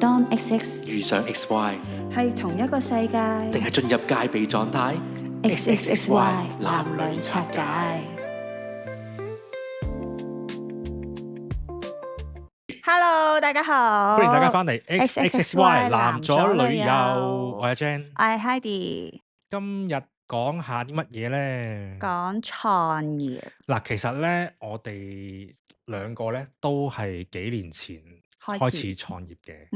當 XX 遇上 XY，係同一個世界，定係進入戒備狀態 XXXY 男女拆解。Hello， 大家好，歡迎大家翻嚟 XXXY 男左女右，我係 Jan， 我係 Heidi。今日講下啲乜嘢咧？講創業。嗱，其實咧，我哋兩個咧都係幾年前開始創業嘅。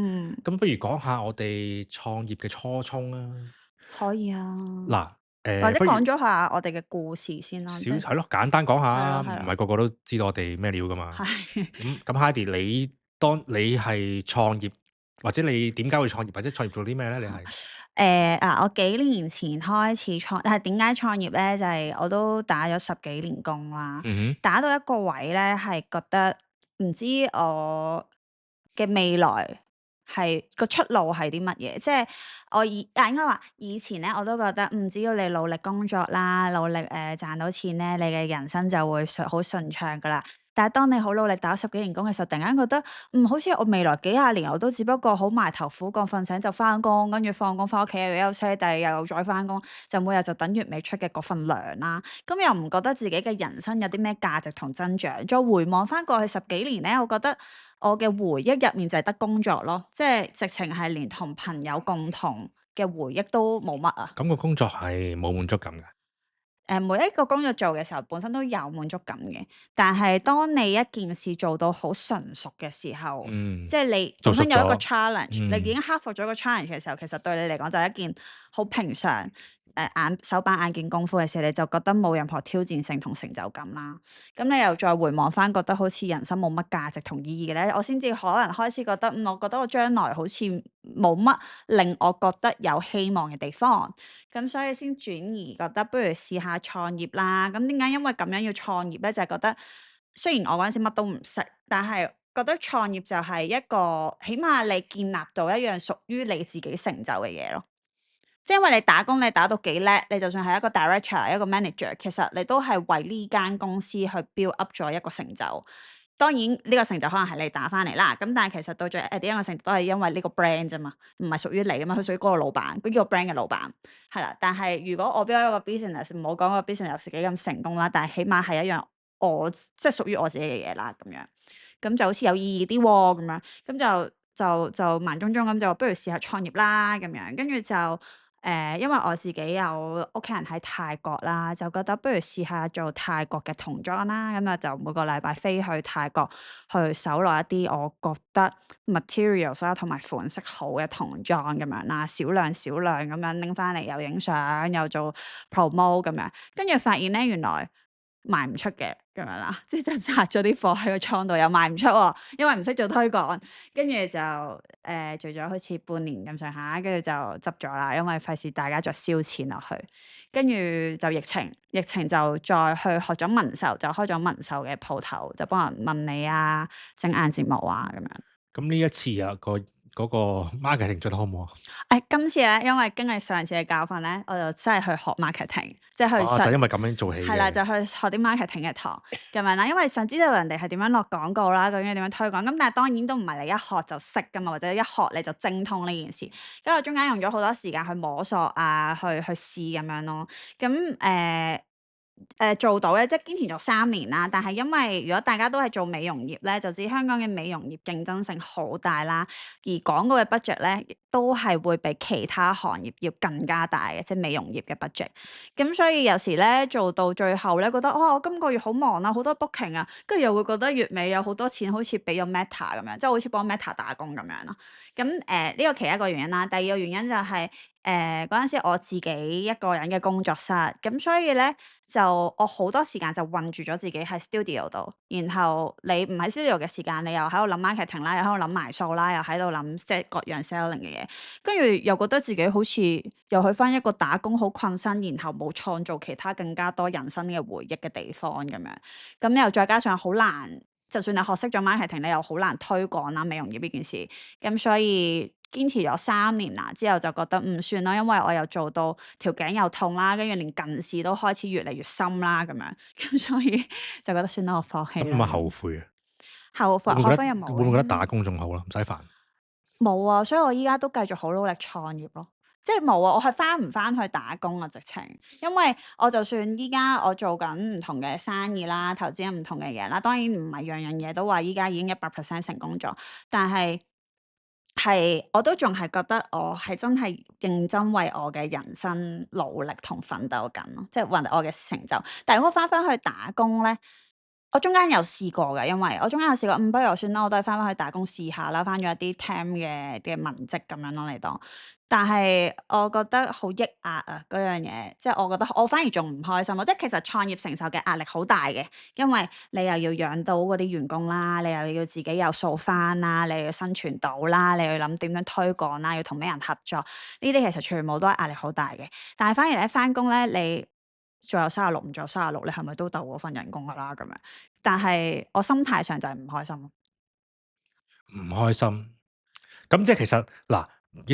咁不如講下我哋創業嘅初衷啦。可以啊。嗱，或者講咗下我哋嘅故事先啦。係咯，簡單講下，係咯唔係個個都知道我哋咩料噶嘛。係。咁 Heidi，你係創業，或者你點解會創業，或者創業做啲咩咧？你係我幾年前開始係點解創業咧？就係我都打咗10幾年工啦，打到一個位咧，係覺得唔知我嘅未來係個出路係啲乜嘢。即係應該話以前咧，我都覺得只要你努力工作啦，努力賺到錢咧，你嘅人生就會好順暢噶啦。但係當你好努力打10幾年工嘅時候，突然間覺得好似我未來幾廿年我都只不過好埋頭苦幹，瞓醒就翻工，跟住放工翻屋企又休息，第二日又再翻工，就每日就等月尾出嘅嗰份糧啦。咁又唔覺得自己嘅人生有啲咩價值同增長。再回望翻過去10幾年咧，我覺得我嘅回憶入面就係得工作咯，即係直情係連同朋友共同嘅回憶都冇乜啊。咁個工作係冇滿足感㗎。每一個工作做嘅時候，本身都有滿足感嘅。但係當你一件事做到好純熟嘅時候，即係你本身有一個 challenge，你已經克服咗個 challenge 嘅時候，其實對你嚟講就係一件好平常手板眼見功夫嘅事，你就覺得冇任何挑戰性同成就感啦。咁你又再回望翻，覺得好似人生冇乜價值同意義嘅咧，我先至可能開始覺得，我覺得我將來好似冇乜令我覺得有希望嘅地方。咁所以先轉移覺得不如試下創業啦。咁點解因為咁樣要創業咧？就係覺得雖然我嗰陣時乜都唔識，但係覺得創業就係一個起碼你建立到一樣屬於你自己成就嘅嘢咯。即係因為你打工你打到幾叻，你就算係一個 director 一個 manager，其實你都係為呢間公司去 build up 咗一個成就。當然呢個成就可能係你打翻嚟啦，咁但係其實到最後點樣嘅成就都係因為呢個 brand 啫嘛，唔係屬於你噶嘛，佢屬於嗰個老闆，嗰個 brand 嘅老闆係啦。但係如果我 build 一個 business，唔好講個 business 幾咁成功啦，但係起碼係一樣即係屬於我自己嘅嘢啦，咁樣咁就好似有意義啲喎，咁樣咁就盲中中咁就不如試下創業啦，咁樣跟住就。因為我自己有屋企人喺泰國啦，就覺得不如試下做泰國嘅童裝啦，咁就每個禮拜飛去泰國去搜羅一啲我覺得 materials 啦同埋款式好嘅童裝咁樣啦，少量咁樣拎翻嚟，又影相又做 promote 咁樣，跟住發現咧原來賣唔出嘅咁樣啦，即係就拆咗啲貨喺個倉度又賣唔出喎，因為唔識做推廣，跟住就做咗好似半年咁上下，跟住就執咗啦，因為費事大家再燒錢落去，跟住就疫情就再去學咗紋繡，就開咗紋繡嘅鋪頭，就幫人紋理啊、整眼睫毛啊咁樣。咁呢一次啊，嗰個 marketing 做得好唔好啊？今次咧，因為經歷上次嘅教訓咧，我就真係去學 marketing，即係去就因為咁樣做起嘅。係啦，就去學啲 marketing 嘅堂咁樣啦。因為想知道人哋係點樣落廣告啦，究竟點樣推廣。咁但係當然都唔係你一學就識噶嘛，或者一學你就精通呢件事。咁我中間用咗好多時間去摸索啊，去試咁樣咯。咁做到咧，即係堅持咗3年啦。但係因為如果大家都係做美容業咧，就知香港嘅美容業競爭性好大啦。而廣告嘅 budget 咧，亦都係會比其他行業要更加大嘅，即係美容業嘅 budget。咁所以有時咧做到最後咧，覺得我今個月好忙啊，好多 booking 啊，跟住又會覺得月尾有好多錢，好似俾咗 Meta 咁樣，即係好似幫 Meta 打工咁樣咯。咁呢個其一個原因啦，第二個原因就係嗰陣時我自己一個人嘅工作室，咁所以咧就我好多時間就困住咗自己喺 studio 度，然後你唔喺 studio 嘅時間，你又喺度諗 marketing 啦，又喺度諗埋數啦，又喺度諗 set 各樣 selling 嘅嘢，跟住又覺得自己好似又去翻一個打工好困身，然後冇創造其他更加多人生嘅回憶嘅地方咁樣，咁你又再加上好難。就算你學識咗 marketing，你又好難推廣啦美容業呢件事，咁所以堅持咗3年啦，之後就覺得唔算啦，因為我又做到條頸又痛啦，跟住連近視都開始越嚟越深啦，咁樣，咁所以就覺得算啦，我放棄啦。咁有冇後悔啊？後悔有冇？會唔會覺得打工仲好啦，唔使煩？冇啊，所以我依家都繼續好努力創業咯。即係冇啊，我係翻唔翻去打工啊，直情。因為我就算依家我做緊唔同嘅生意啦，投資緊唔同嘅嘢啦，當然唔係樣樣嘢都話依家已經100% 成功咗，但係我都仲係覺得我係真係認真為我嘅人生努力同奮鬥緊咯，即係為我嘅成就。但係如果翻去打工咧，我中間有試過嘅，因為我中間有試過，不如我算啦，我都係翻去打工試下啦，翻咗一啲 temp 嘅文職咁樣咯嚟當。但係我覺得好抑壓啊嗰樣嘢，即係我覺得我反而仲唔開心咯。即係其實創業承受嘅壓力好大嘅，因為你又要養到嗰啲員工啦，你又要自己有數翻啦，你又要生存到啦，你又要諗點樣推廣啦，要同咩人合作，呢啲其實全部都係壓力好大嘅。但係反而你翻工咧，你做有36唔做有36，你係咪都鬥嗰份人工噶啦咁樣？但係我心態上就係唔開心咯。唔開心。咁即係其實嗱，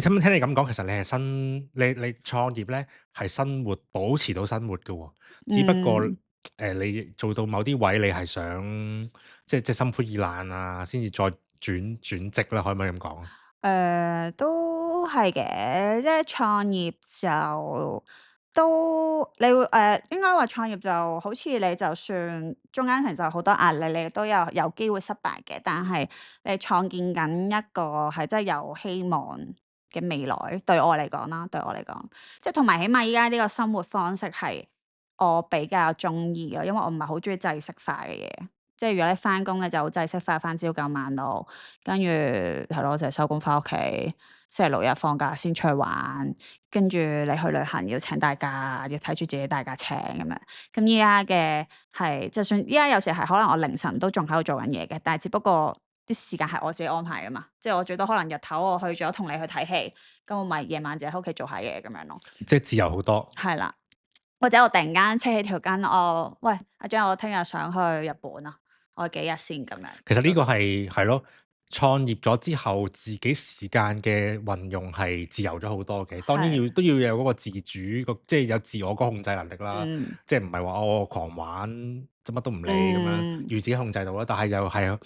聽你咁講，其實你係你創業咧係生活保持到生活嘅喎，只不過你做到某啲位，你係想即係心灰意冷啊，先至再轉職啦，可唔可以咁講？都係嘅，即係創業就都你會應該話創業就好似你就算中間承受好多壓力，你都有機會失敗嘅，但係你創建緊一個係真係有希望嘅未來。對我嚟講啦，對我嚟講，即係同埋起碼依家呢個生活方式係我比較中意咯，因為我唔係好中意制式化嘅嘢。即係如果你翻工咧就好制式化，翻朝九晚六，跟住係咯，就係收工翻屋企，星期六日放假先出去玩，跟住你去旅行要請大假，要睇住自己大家請咁樣。咁依家嘅係，就算依家有時係可能我凌晨都仲喺度做緊嘢嘅，但係只不過啲時間係我自己安排噶嘛，即係我最多可能日頭我去咗同你去睇戲，咁我咪夜晚自己喺屋企做下嘢咁樣咯。即係自由好多。係啦，或者我突然間扯起條筋，喂阿張，我聽日想去日本啊！我幾日先咁樣？其實呢個係咯，創業咗之後，自己時間嘅運用係自由咗好多嘅。當然都要有嗰個自主，即係有自我嗰個控制能力啦。即係唔係話我狂玩，即乜都唔理咁樣，要自己控制到啦。但係又係嗰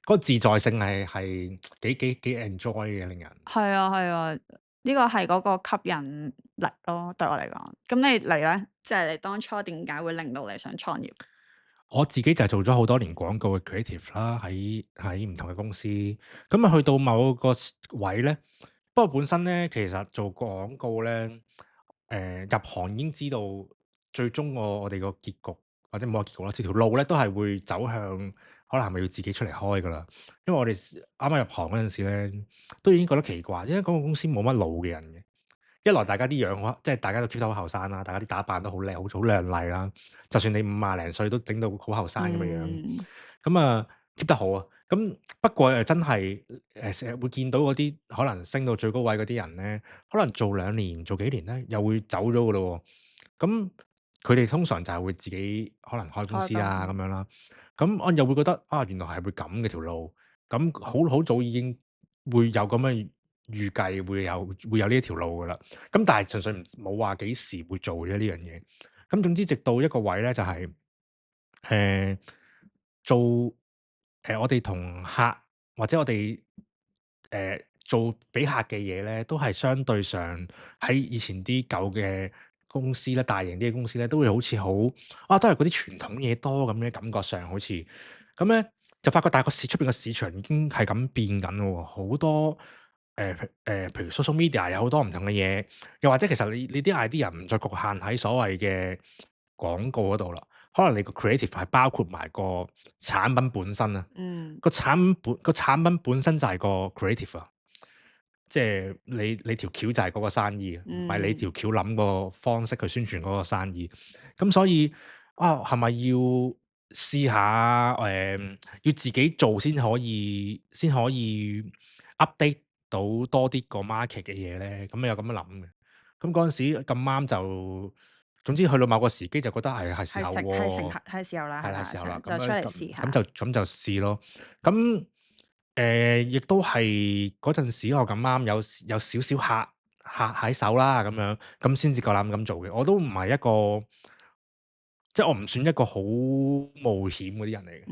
個自在性係幾 enjoy 嘅，令人。係啊，呢個係嗰個吸引力咯，對我嚟講。咁你嚟咧，即係你當初點解會令到你想創業？我自己就係做咗好多年廣告嘅 creative 啦，喺唔同嘅公司。咁啊，去到某個位咧，不過本身咧，其實做廣告咧，入行已經知道最終我哋個結局或者冇個結局啦，條路咧都係會走向可能係咪要自己出嚟開噶啦？因為我哋啱啱入行嗰陣時咧，都已經覺得奇怪，因為廣告公司冇乜老嘅人嘅。一來大家啲樣即係大家都 keep 得好後生啦，大家啲打扮都好靚，好靚麗啦。就算你50零歲都整到好後生咁嘅樣，咁啊 keep 得好啊。咁不過真係成日會見到嗰啲可能升到最高位嗰啲人咧，可能做2年、做幾年咧，又會走咗噶咯。咁佢哋通常就係會自己可能開公司啊咁樣啦。咁我又會覺得原來係會咁嘅條路。咁好早已經會有咁嘅預計會有呢一條路噶啦，咁但係純粹冇話幾時會做啫呢樣嘢。咁總之直到一個位咧，就係做我哋同客或者我哋做俾客嘅嘢咧，都係相對上喺以前啲舊嘅公司咧，大型啲嘅公司咧，都會好似都係嗰啲傳統嘢多咁嘅感覺上，好似咁咧就發覺大個出邊個市場已經係咁變緊喎，好多。譬如 social media 有好多唔同嘅嘢，又或者其實你啲 idea 唔再局限喺所謂嘅廣告嗰度啦，可能你個 creative 係包括埋個產品本身啊。個產品本身就係個 creative 啊，即係你條橋就係嗰個生意，唔係你條橋諗個方式去宣傳嗰個生意。咁所以係咪要試下要自己做先可以 update 到多啲個 market 嘅嘢咧？咁有咁樣諗嘅。咁嗰陣時咁啱就，總之去到某個時機就覺得係時候喎，係時候啦，係啦，時候啦，就出嚟試下。咁就試咯。咁亦都係嗰陣時我咁啱有少少客喺手啦，咁樣咁先至夠膽咁做嘅。我都唔係一個，即係我唔算一個好冒險嗰啲人嚟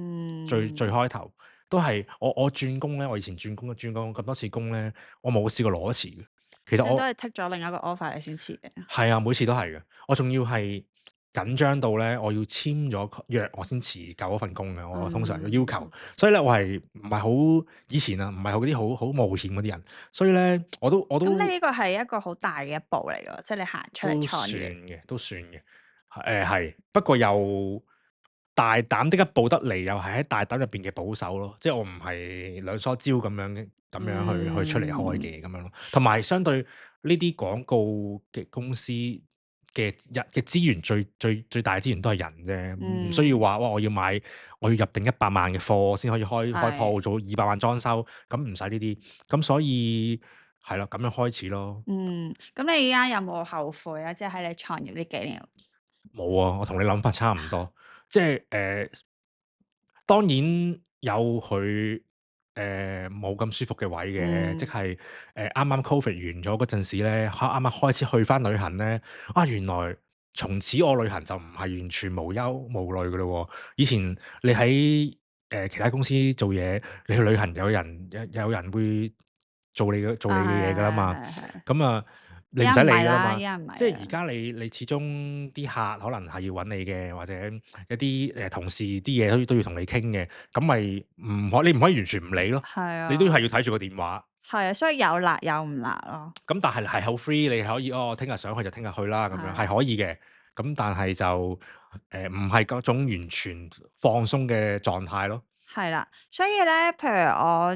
嘅。最開頭，都係我轉工咧，我以前轉工咁多次工咧，我冇試過攞辭嘅。其實我你都係剔咗另一個 offer 你先辭嘅。係啊，每次都係嘅。我仲要係緊張到咧，我要簽咗約我先辭夠嗰份工嘅。我通常嘅要求，所以咧我係唔係好以前啊，唔係好啲好冒險嗰啲人，所以咧我都咁你呢個係一個好大嘅一步嚟㗎，即係你行出嚟創業。都算嘅，係，不過又大膽的一步得嚟，又係喺大膽入邊嘅保守咯，即係我唔係兩梳蕉咁樣去出嚟開嘅咁樣咯，同埋相對呢啲廣告嘅公司嘅資源最大嘅資源都係人啫，唔需要話哇我要入定100萬嘅貨先可以開鋪做200萬裝修，咁唔使呢啲，咁所以係啦，咁樣開始咯。咁你而家有冇後悔啊？即係喺你創業呢幾年。冇啊，我同你諗法差唔多，即係當然有佢冇咁舒服嘅位嘅，即係啱啱 Covid 完咗嗰陣時咧，啱啱開始去翻旅行咧，原來從此我旅行就唔係完全無憂無慮嘅咯喎。以前你喺其他公司做嘢，你去旅行有人會做你嘅嘢㗎啦嘛，咁啊。你唔使理㗎啦嘛，即係而家你始終啲客可能係要揾你嘅，或者一啲同事啲嘢都要同你傾嘅，咁咪你唔可以完全唔理咯，你都係要睇住個電話。係啊，所以有辣有唔辣咯。咁但係好 free，你可以聽日想去就聽日去啦，咁樣係可以嘅。咁但係就唔係嗰種完全放鬆嘅狀態咯。係啦，所以咧，譬如我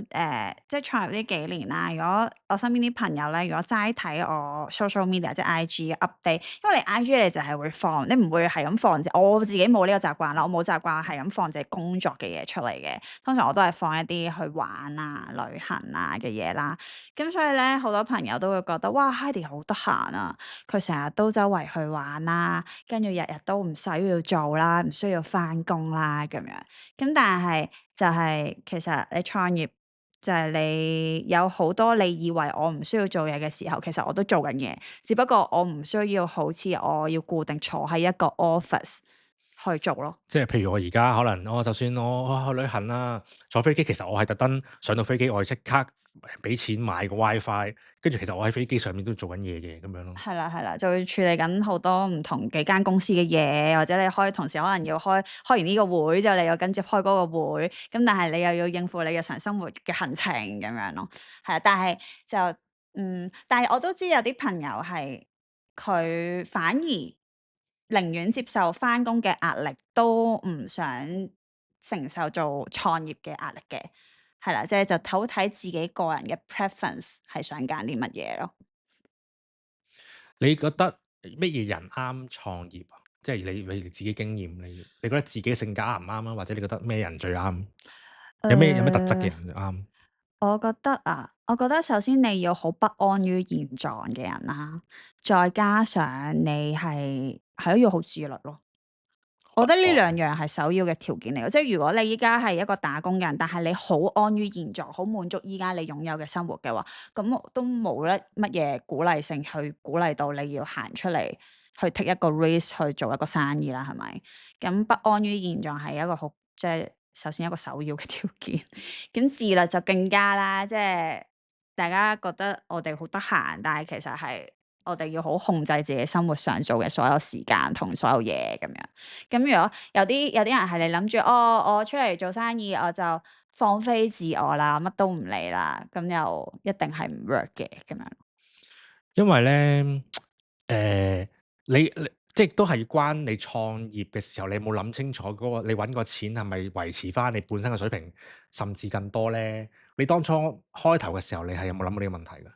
即係創業呢幾年啦。如果我身邊啲朋友咧，如果齋睇我 social media 即係 IG update，因為你 IG 你就係會放，你唔會係咁放。我自己冇呢個習慣啦，我冇習慣係咁放自己工作嘅嘢出嚟嘅。通常我都係放一啲去玩啊、旅行啊嘅嘢啦。咁所以咧，好多朋友都會覺得哇，Heidi 好得閒啊，佢成日都周圍去玩啦，跟住日日都唔使要做啦，唔需要翻工啦咁樣。咁但係就係其實你創業就係你有好多你以為我唔需要做嘢嘅時候，其實我都做緊嘢，只不過我唔需要好似我要固定坐喺一個 office 去做咯。即係譬如我而家可能就算我去旅行啦，坐飛機，其實我係特登上到飛機，我係即刻俾錢買個 WiFi，跟住其實我喺飛機上面都做緊嘢嘅咁樣咯。係啦，就會處理緊好多唔同幾間公司嘅嘢，或者你同時可能要開完呢個會之後，你又跟住開嗰個會，咁但係你又要應付你日常生活嘅行程咁樣咯。係啊，但係我都知有啲朋友係佢反而寧願接受返工嘅壓力，都唔想承受做創業嘅壓力嘅。係啦，即係就睇自己個人嘅 preference 係想揀啲乜嘢咯。你覺得乜嘢人啱創業啊？即係你自己經驗，你覺得自己性格啱唔啱啊？或者你覺得咩人最啱？有咩特質嘅人最啱？我覺得首先你要好不安於現狀嘅人啦，再加上你係咯要好自律咯。我覺得呢兩樣係首要嘅條件嚟嘅，即係如果你依家係一個打工人，但係你好安於現狀，好滿足依家你擁有嘅生活嘅話，咁都冇乜嘢鼓勵性去鼓勵到你要行出嚟去 take 一個 risk 去做一個生意啦，係咪？咁不安於現狀係一個好即係首先一個首要嘅條件，咁自律就更加啦，即係大家覺得我哋好得閒，但係其實係。我哋要好控制自己生活上做嘅所有時間同所有嘢咁樣。咁如果有啲人係你諗住，我出嚟做生意，我就放飛自我啦，乜都唔理啦，咁又一定係唔 work 嘅咁樣。因為咧，你即係都係關你創業嘅時候，你有冇諗清楚嗰個你揾個錢係咪維持翻你本身嘅水平，甚至更多咧？你當初開頭嘅時候，你係有冇諗過呢個問題㗎？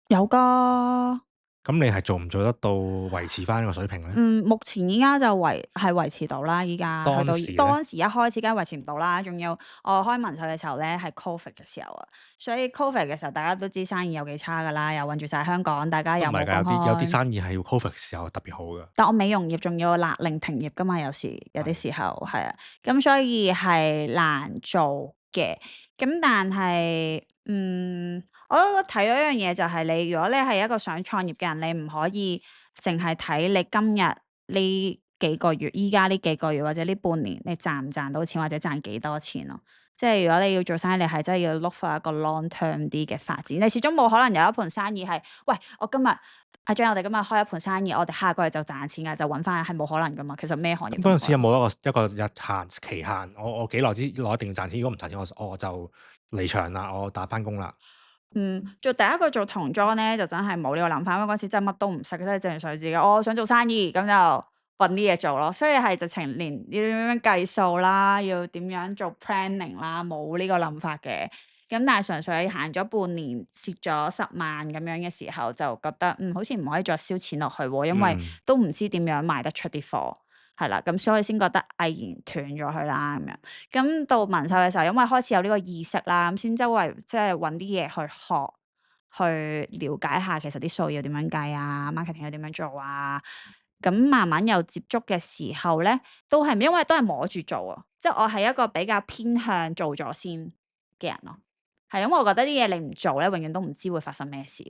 有㗎。咁你係做唔做得到維持翻呢個水平咧？目前依家就維持到啦，依家去到當時一開始梗係維持唔到啦，仲要我開民宿嘅時候咧係 Covid 嘅時候啊，所以 Covid 嘅時候大家都知生意有幾差㗎啦，又困住晒香港，大家又冇公開。有啲生意係要 Covid 嘅時候特別好㗎。但我美容業仲要勒令停業㗎嘛，有啲時候係啊，咁所以係難做嘅。咁但係我都睇到一樣嘢就係如果你係一個想創業嘅人，你唔可以淨係睇你今日呢幾個月，依家呢幾個月或者呢半年，你賺唔賺到錢或者賺幾多錢咯？即係如果你要做生意，你係真係要 look for 一個 long term 啲嘅發展。你始終冇可能有一盤生意係，喂，我今日阿張，我哋今日開一盤生意，我哋下個月就賺錢㗎，就揾翻，係冇可能噶嘛。其實咩行業咁嗰陣時有冇一個日限期限？我幾耐之內一定要賺錢，如果唔賺錢，我就離場啦，我打翻工啦。做第一個做童裝咧，就真係冇呢個諗法，因為嗰陣時真係乜都唔識，真係淨係想自己，我想做生意，咁就揾啲嘢做咯。所以係直情連要點樣計數啦，要點樣做 planning 啦，冇呢個諗法嘅。咁但係純粹行咗半年，蝕咗10萬咁樣嘅時候，就覺得好似唔可以再燒錢落去喎，因為都唔知點樣賣得出啲貨。係啦，咁所以先覺得毅然斷咗佢啦咁樣。咁到紋繡嘅時候，因為開始有呢個意識啦，咁先周圍即係揾啲嘢去學，去了解下其實啲數要點樣計啊，marketing 要點樣做啊。咁慢慢有接觸嘅時候咧，都係因為都係摸住做啊，即係我係一個比較偏向做咗先嘅人咯。係因為我覺得啲嘢你唔做咧，永遠都唔知會發生咩事。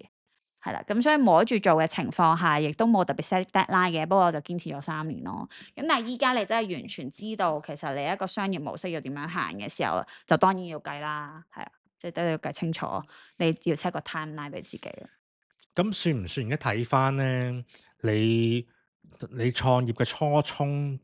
係啦，咁所以摸住做嘅情況下，亦都冇特別 set deadline 嘅，不過我就堅持咗3年咯。咁但係依家你真係完全知道，其實你一個商業模式要點樣行嘅時候，就當然要計啦，係啊，即係都要計清楚，你要 set 個 timeline 俾自己咯。咁算唔算而家睇翻咧？你創業嘅初衷，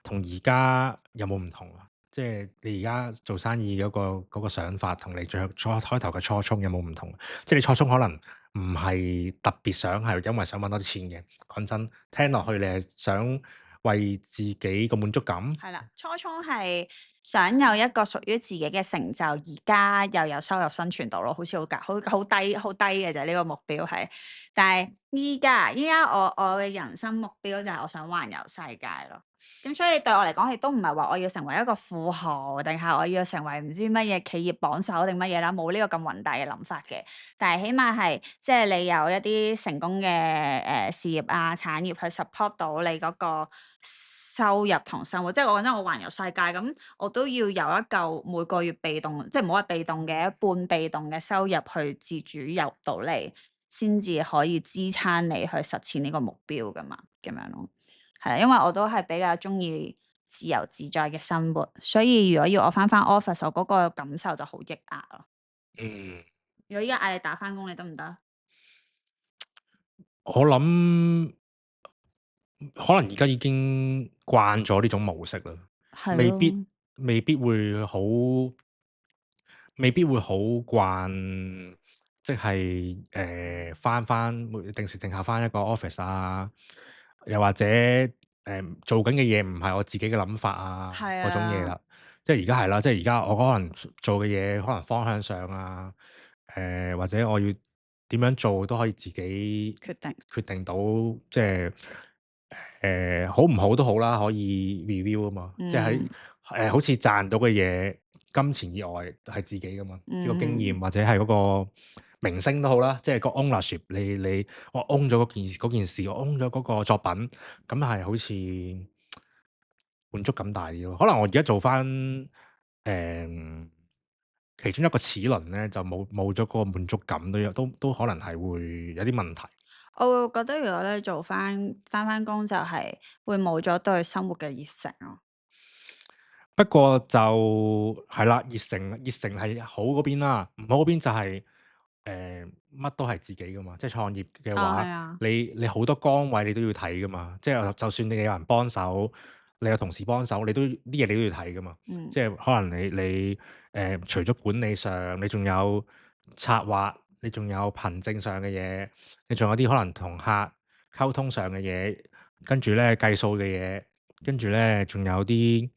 同而家有冇唔同啊？即係你而家做生意嗰個想法，同你最開頭嘅初衷有冇唔同？即係你初衷可能唔係特別想係因為想揾多啲錢嘅。講真，聽落去你係想為自己個滿足感。係啦，初衷係想有一個屬於自己嘅成就，而家又有收入生存到咯，好似好低嘅啫，呢個目標係。但係依家我嘅人生目標就係我想環遊世界咯。咁所以對我嚟講，亦都唔係話我要成為一個富豪，定係我要成為唔知乜嘢企業榜首定乜嘢啦，冇呢個咁宏大嘅諗法嘅。但係起碼係即係你有一啲成功嘅事業啊產業去 support 到你嗰個收入同生活。即係我覺得我環遊世界咁，我都要有一嚿每個月被動，即係唔好話被動嘅半被動嘅收入去自主入到嚟，先至可以支撐你去實踐呢個目標噶嘛，咁樣咯。係啦，因為我都係比較中意自由自在嘅生活，所以如果要我翻 office，我嗰個感受就好抑壓咯。如果依家嗌你打翻工，你得唔得？我諗可能而家已經慣咗呢種模式啦，未必會好慣，即係翻定時定候翻一個 office 啊，又或者做緊嘅嘢唔係我自己嘅諗法啊嗰種嘢啦。即係而家係啦，即係而家我可能做嘅嘢可能方向上啊，或者我要點樣做都可以自己決定到，即係好唔好都好啦，可以 review 啊嘛。即係喺好似賺到嘅嘢，金錢以外係自己噶嘛，即係個經驗或者係嗰個明星都好啦，即係個 ownership，我 own 咗嗰件事，我 own 咗嗰個作品，咁係好似滿足感大啲咯。可能我而家做翻其中一個齒輪咧，就冇咗嗰個滿足感，都可能係會有啲問題。我會覺得如果咧做翻工，就係會冇咗對生活嘅熱誠咯。不過就係啦，熱誠係好嗰邊啦，唔好嗰邊就係乜都係自己噶嘛。即係創業嘅話，你好多崗位你都要睇噶嘛。即係就算你有人幫手，你有同事幫手，啲嘢你都要睇噶嘛。即係可能你除咗管理上，你仲有策劃，你仲有行政上嘅嘢，你仲有啲可能同客溝通上嘅嘢，跟住咧計數嘅嘢，跟住咧仲有啲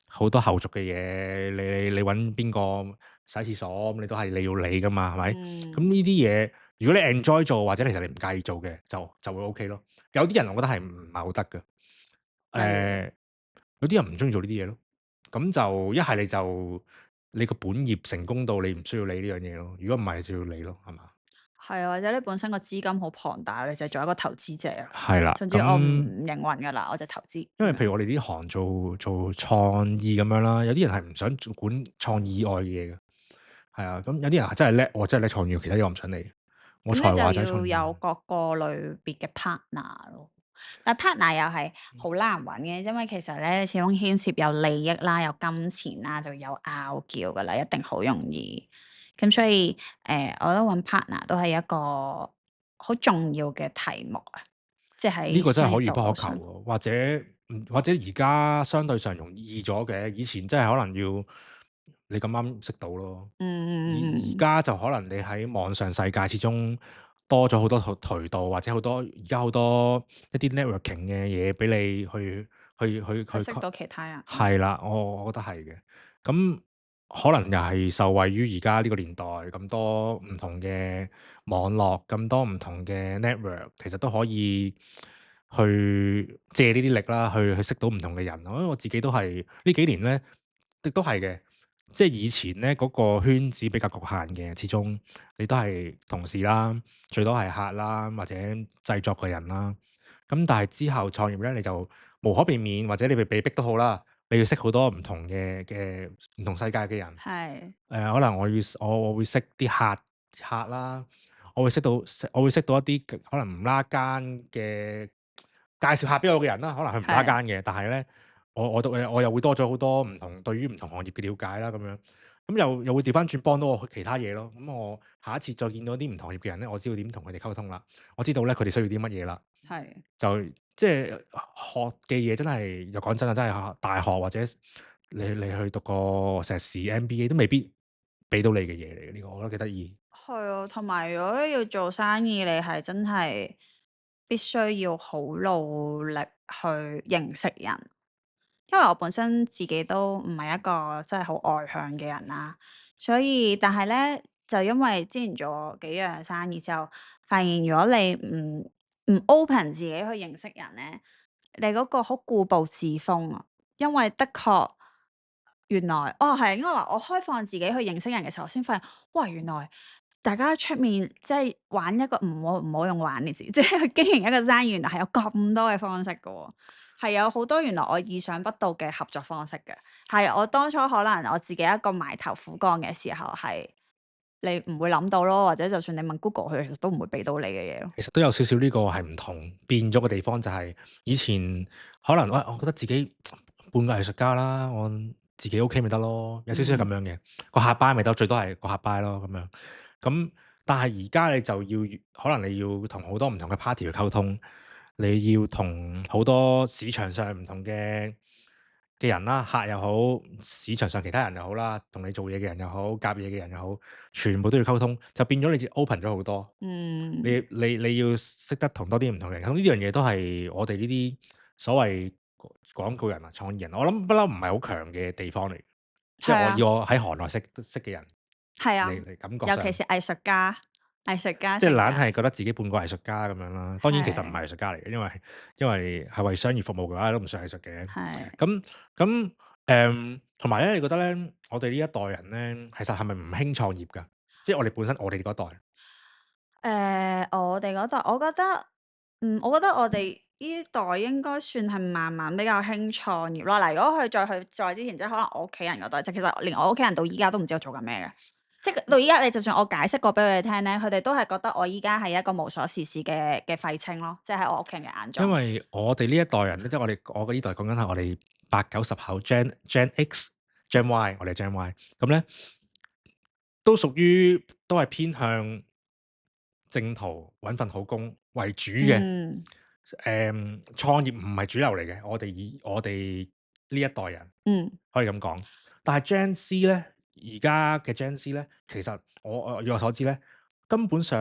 好多後續嘅嘢，你揾邊個洗廁所，咁你都係你要理噶嘛，係咪？咁呢啲嘢，如果你 enjoy 做，或者其實你唔介意做嘅，就會 OK 咯。有啲人我覺得係唔係好得嘅，有啲人唔中意做呢啲嘢咯。咁就一係你就你個本業成功到你唔需要理呢樣嘢咯。如果唔係就要理咯，係嘛？係啊，或者你本身個資金好龐大，你就做一個投資者啊。係啦，甚至我唔營運噶啦，我就投資。因為譬如我哋呢行做創意咁樣啦，有啲人係唔想管創意以外嘅嘢嘅，係啊。咁有啲人係真係叻，我真係叻創意，其他嘢我唔想理。我才華就係創意。要有各個類別嘅 partner 咯。但 partner 又係好難揾嘅，因為其實咧始終牽涉有利益啦、有金錢啦，就有拗撬噶啦，一定好容易。咁所以我覺得揾 partner 都係一個好重要嘅題目啊，即係呢個真喺商業係可遇不可求道路上。喎，或者而家相對上容易咗嘅，以前真係可能要你咁啱識到咯。而嗯，家就可能你喺網上世界始終多咗好多渠道，或者而家好多一啲 networking 嘅嘢俾你去去識到其他人。係啦，我覺得係嘅。咁可能又係受惠於而家呢個年代咁多唔同嘅網絡，咁多唔同嘅 network，其實都可以去借呢啲力啦，去識到唔同嘅人。我自己都係呢幾年咧，亦都係嘅。即係以前咧嗰個圈子比較局限嘅，始終你都係同事啦，最多係客啦，或者製作嘅人啦。咁但係之後創業咧，你就無可避免，或者你被逼都好啦，你要識好多唔同嘅唔同世界嘅人。係可能我會識啲客啦，我會識到一啲可能唔拉更嘅介紹客俾我嘅人啦，可能佢唔拉更嘅，但係咧我又會多咗好多對於唔同行業嘅了解啦，咁樣咁又會調翻轉幫到我去其他嘢咯。咁我下一次再見到啲唔同行業嘅人咧，我知道點同佢哋溝通啦，我知道咧佢哋需要啲乜嘢啦。係就即係學嘅嘢真係又講真啊，真係大學或者你去讀個碩士 MBA 都未必俾到你嘅嘢嚟嘅，呢個我覺得幾得意。係啊，同埋如果要做生意，你係真係必須要好努力去認識人。因為我本身自己都唔係一個真係好外向嘅人啦，所以但係咧就因為之前做幾樣生意之後，發現如果你唔 open 自己去認識人咧，你嗰個好固步自封啊。因為的確原來係應該話我開放自己去認識人嘅時候，先發現哇原來大家出面即係玩一個唔好用玩嘅字，即係去經營一個生意，原來係有咁多嘅方式㗎喎。係有好多原來我意想不到嘅合作方式嘅，係我當初可能我自己一個埋頭苦幹嘅時候，係你唔會諗到咯，或者就算你問 Google 佢，其實都唔會俾到你嘅嘢咯。其實都有少少呢個係唔同變咗嘅地方，就係以前可能我覺得自己半個藝術家啦，我自己 OK 咪得咯，有少少咁樣嘅個客班咪得，最多係個客班咯咁樣。咁但係而家你就要可能你要同好多唔同嘅 party 去溝通，你要同好多市場上唔同嘅人啦，客又好，市場上其他人又好啦，同你做嘢嘅人又好，夾嘢嘅人又好，全部都要溝通，就變咗你 open 咗好多。你要識得同多啲唔同嘅人，咁呢樣嘢都係我哋呢啲所謂廣告人啊、創意人，我諗不嬲唔係好強嘅地方嚟。即係係啊，我喺行內識嘅人係啊，嚟感覺尤其上，是藝術家即係性格，懶係覺得自己半個藝術家咁樣啦。當然其實唔係係藝術家嚟嘅，因為係為商業服務嘅話都唔算藝術嘅。係咁同埋咧，你覺得咧，我哋呢一代人咧，其實係咪唔興創業㗎？即係我哋本身我哋嗰代。我哋嗰代，我覺得我哋呢代應該算係慢慢比較興創業咯。嗱，如果再之前，即係可能我屋企人嗰代，即其實連我屋企人到依家都唔知我做緊咩嘅。即係到依家，你就算我解釋過俾佢哋聽咧，佢哋都係覺得我依家係一個無所事事嘅廢青咯，即係喺我屋企人嘅眼中。因為我哋呢一代人咧，即係我嘅呢代講緊係我哋80、90後 Gen X、Gen Y，我哋 Gen Y 咁咧，都屬於都係偏向正途揾份好工為主嘅。嗯創業唔係主流嚟嘅，我哋呢一代人嗯，可以咁講。但係 Gen C 咧，而家嘅 Gen C 咧，其實以我所知咧，根本上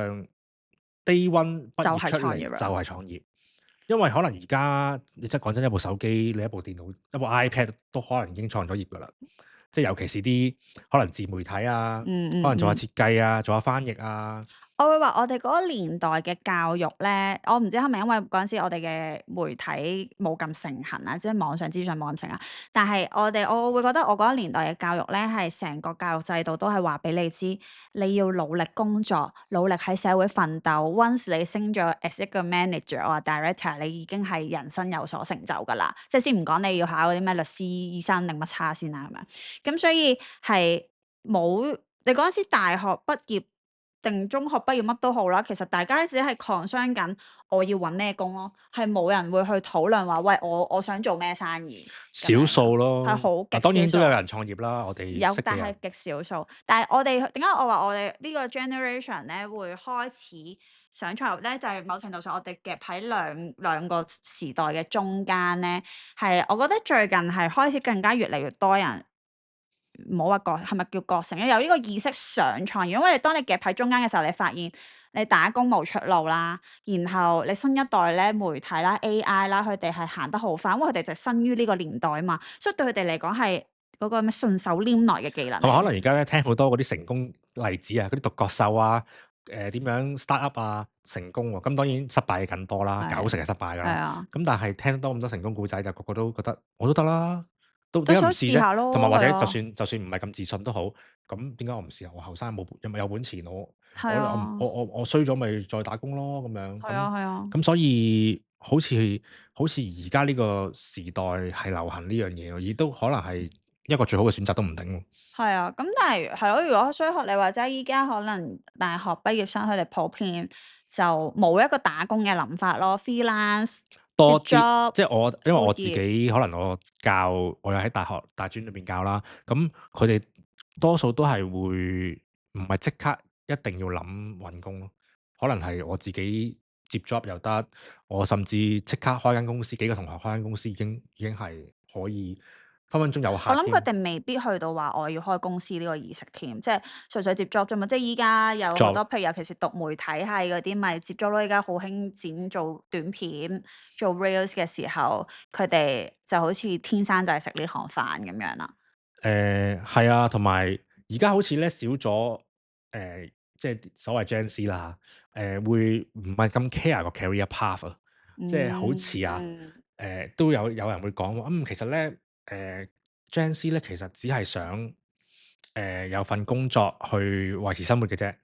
Day One 畢就業出嚟係創業啦。就係創業。因為可能而家你真係講真，一部手機、你一部電腦、一部 iPad 都可能已經創咗業㗎啦。即係尤其是啲可能自媒體啊，嗯可能做下嗯嗯。設計啊，做下翻譯啊。我會話我哋嗰個年代嘅教育咧，我唔知係咪因為嗰陣時我哋嘅媒體冇咁盛行啦，即係網上資訊冇咁盛行。但係我會覺得我嗰個年代嘅教育咧，係成個教育制度都係話俾你知，你要努力工作，努力喺社會奮鬥。Once 你升咗 as 一個 manager 或 director，你已經係人生有所成就㗎啦。即係先唔講你要考嗰啲咩律師、醫生定乜叉先啦，係咪？咁所以係冇你嗰陣時大學畢業。定中學畢業乜都好啦，其實大家只係 concern 緊我要揾咩工咯，係冇人會去討論話，喂，我想做咩生意咁少樣數咯，係咯。好極當然都少數。有人創業啦，我哋有，識嘅人。但係極少數。但係我哋點解我話我哋呢個 generation 咧會開始想創業咧？就係某程度上我哋夾喺兩個時代嘅中間咧，係我覺得最近係開始更加越嚟越多人。唔好話係咪叫覺醒咧？有呢個意識想創業，因為當你夾喺中間嘅時候，你發現你打工冇出路啦，然後你新一代咧媒體啦、AI 啦，佢哋係行得好快，因為佢哋就生於呢個年代啊嘛，所以對佢哋嚟講係嗰個咩順手拈來嘅技能嚟嘅。同埋可能而家咧聽好多嗰啲成功例子啊，嗰啲獨角獸啊，點樣 start up 啊成功喎，咁當然失敗嘅更多啦，係90%係失敗㗎啦。係啊，咁但係聽得多咁多成功故仔，就個個都覺得我都得啦，都都想點解唔試啫？試下咯，同埋或者就係啊，算唔係咁自信都好，咁點解我唔試下？我後生有本錢，係啊，我衰咗咪再打工咯咁樣。係啊，係啊。咁所以好似而家呢個時代係流行呢樣嘢喎，亦都可能係一個最好嘅選擇都唔定喎。係啊，咁但係係咯，如果所以學你話齋，依家可能大學畢業生佢哋普遍就冇一個打工嘅諗法咯，freelance 多接啲， job 即係因為我自副業，己可能我又喺大學大專裏邊教啦，咁佢哋多數都係會唔係即刻一定要諗揾工咯，可能係我自己接 job 又得，我甚至即刻開間公司，幾個同學開間公司已經係可以分分鐘有我客添。諗佢哋未必去到話我要開公司呢個意識添，即係純粹接 job 啫嘛。即係依家有好多，譬如尤其是讀媒體系嗰啲，咪接 job 咯。依家好興剪做短片、做 reels 嘅時候，佢哋就好似天生就係食呢行飯咁樣啦。係啊，同埋而家好似咧少咗即係所謂 Gen Z 啦，會唔係咁 care 個 career path 啊，即係好似啊，都有人會講話，其實咧Gen Z 咧其實只係想有份工作去維持生活嘅啫，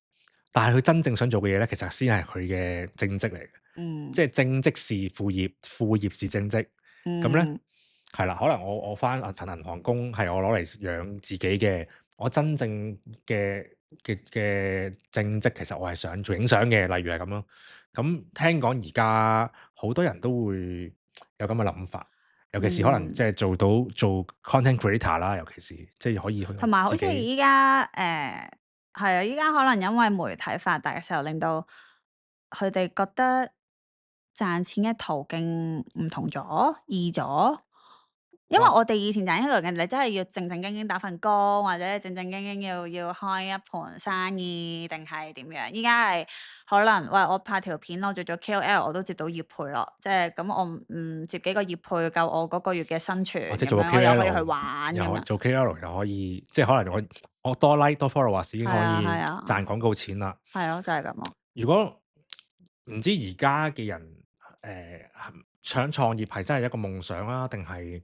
但係佢真正想做嘅嘢咧，其實先係佢嘅正職嚟嘅，即係正職是副業，副業是正職，咁咧。係啦，可能我返份銀行工係我攞嚟養自己嘅，我真正嘅正職其實我係想做影相嘅，例如係咁咯。咁聽講而家好多人都會有咁嘅諗法，尤其是可能即係做 content creator 啦，尤其是即係可以去同埋好似自己依家係啊，依家可能因為媒體發達嘅時候，令到佢哋覺得賺錢嘅途徑唔同咗、易咗。因為哇我哋以前賺呢度嘅，你真係要正正經經打份工，或者正正經經要開一盤生意，定係點樣？依家係可能，喂，我拍條片，我做咗 KOL，我都接到業配咯。即係咁，我唔接幾個業配夠我嗰個月嘅生存咁或者做個樣，我又可以去 KOL，玩咁樣。又做 KOL 又可以，即係可能我多 like 多 followers 已經可係啊，以係啊，賺廣告錢啦。係咯，就係咁咯。如果唔知而家嘅人想創業係真係一個夢想啊，定係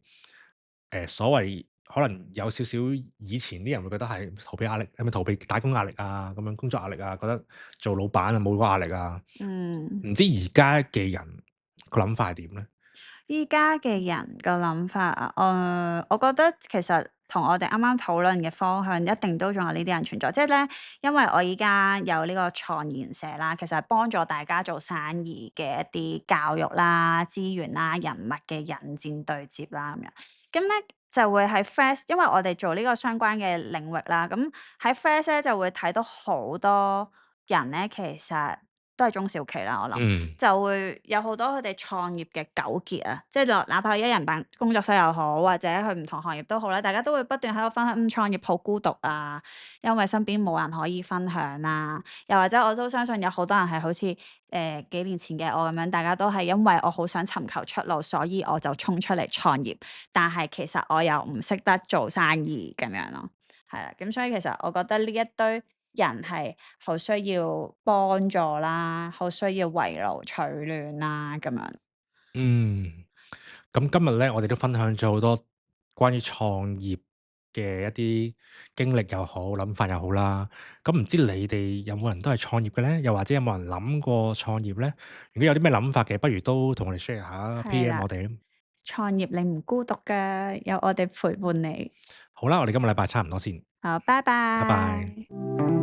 所謂可能有少少以前啲人會覺得係逃避壓力，係咪逃避打工壓力啊？咁樣工作壓力啊，覺得做老闆啊冇嗰個壓力啊？唔知而家嘅人個諗法係點咧？依家嘅人個諗法啊，我覺得其實同我哋啱啱討論嘅方向一定都仲有呢啲人存在，即係咧，因為我依家有呢個創研社啦，其實係幫助大家做生意嘅一啲教育啦、資源啦、人物嘅引薦對接啦咁樣，咁咧就會喺 Fresh，因為我哋做呢個相關嘅領域啦，咁喺 Fresh 咧就會睇到好多人咧，其實都係中小企啦，我諗。就會有好多佢哋創業嘅糾結啊，即係哪怕一人辦工作室又好，或者去唔同行業都好咧，大家都會不斷喺度分享，創業好孤獨啊，因為身邊冇人可以分享啊，又或者我都相信有好多人係好似幾年前嘅我咁樣，大家都係因為我好想尋求出路，所以我就衝出嚟創業，但係其實我又唔識得做生意咁樣咯，係啦，咁所以其實我覺得呢一堆人係好需要幫助啦，好需要圍爐取暖啦，咁樣。咁今日咧，我哋都分享咗好多關於創業嘅一啲經歷又好，諗法又好啦。咁唔知你哋有冇人都係創業嘅咧？又或者有冇人諗過創業咧？如果有啲咩諗法嘅，不如都同我哋 share 下係，PM 啦，我哋。創業你唔孤獨㗎，有我哋陪伴你。好啦，我哋今個禮拜差唔多先，好，拜拜拜。拜。